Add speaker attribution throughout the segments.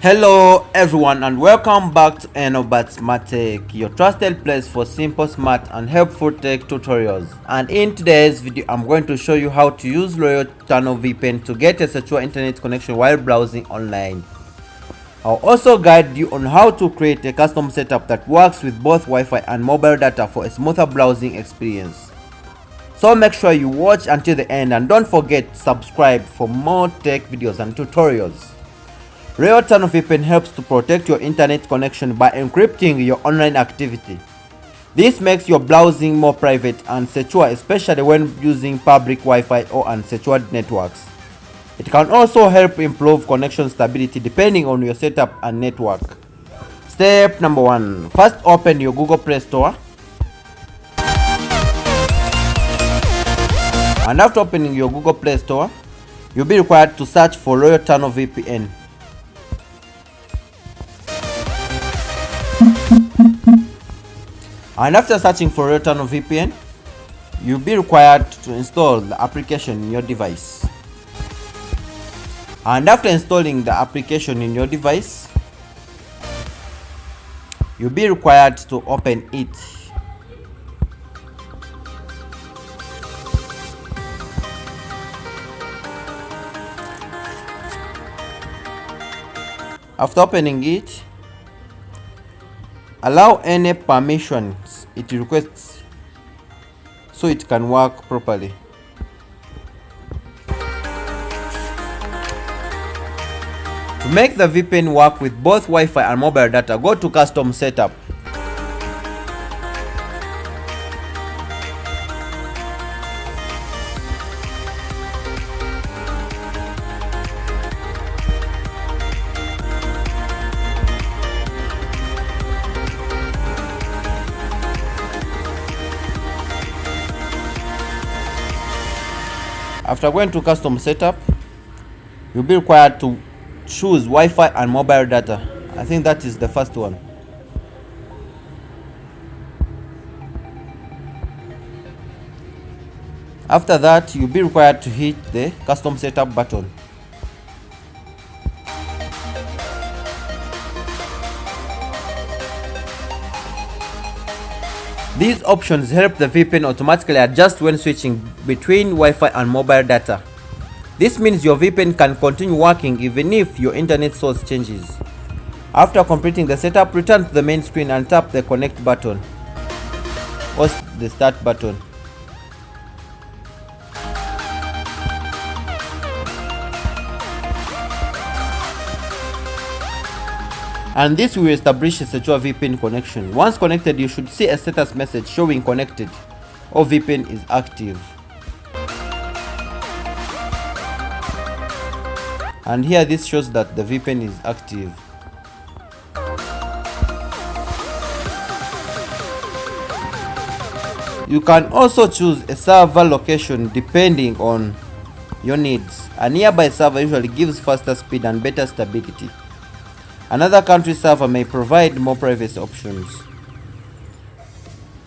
Speaker 1: Hello everyone and welcome back to Enobat Smart Tech, your trusted place for simple, smart and helpful tech tutorials. And in today's video, I'm going to show you how to use Royal Tunnel VPN to get a secure internet connection while browsing online. I'll also guide you on how to create a custom setup that works with both Wi-Fi and mobile data for a smoother browsing experience. So make sure you watch until the end and don't forget to subscribe for more tech videos and tutorials. Royal Tunnel VPN helps to protect your internet connection by encrypting your online activity. This makes your browsing more private and secure, especially when using public Wi-Fi or unsecured networks. It can also help improve connection stability depending on your setup and network. Step number 1. First, open your Google Play Store. And after opening your Google Play Store, you'll be required to search for Royal Tunnel VPN. And after searching for Royal Tunnel VPN, you'll be required to install the application in your device. And after installing the application in your device, you'll be required to open it. After opening it, allow any permissions it requests so it can work properly. To make the VPN work with both Wi-Fi and mobile data, go to Custom Setup. After going to Custom Setup, you'll be required to choose Wi-Fi and mobile data. I think that is the first one. After that, you'll be required to hit the Custom Setup button. These options help the VPN automatically adjust when switching between Wi-Fi and mobile data. This means your VPN can continue working even if your internet source changes. After completing the setup, return to the main screen and tap the connect button or the start button. And this will establish a secure VPN connection. Once connected, you should see a status message showing connected or VPN is active. And here this shows that the VPN is active. You can also choose a server location depending on your needs. A nearby server usually gives faster speed and better stability. Another country server may provide more privacy options.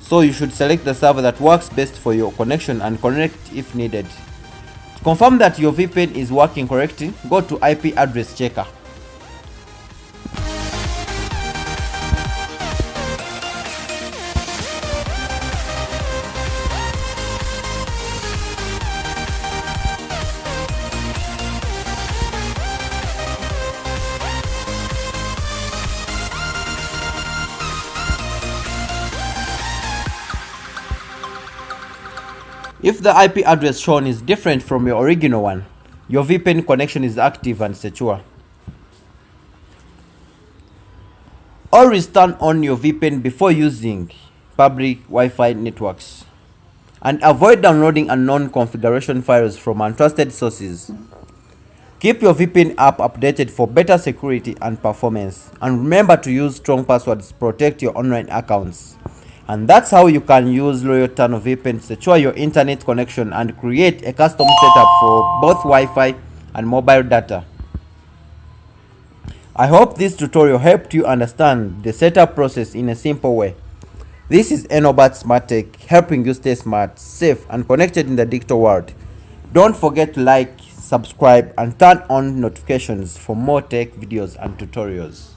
Speaker 1: So you should select the server that works best for your connection and connect if needed. To confirm that your VPN is working correctly, go to IP address checker. If the IP address shown is different from your original one, your VPN connection is active and secure. Always turn on your VPN before using public Wi-Fi networks. And avoid downloading unknown configuration files from untrusted sources. Keep your VPN app updated for better security and performance. And remember to use strong passwords to protect your online accounts. And that's how you can use Royal Tunnel VPN to secure your internet connection and create a custom setup for both Wi-Fi and mobile data. I hope this tutorial helped you understand the setup process in a simple way. This is Enobat Smart Tech, helping you stay smart, safe and connected in the digital world. Don't forget to like, subscribe and turn on notifications for more tech videos and tutorials.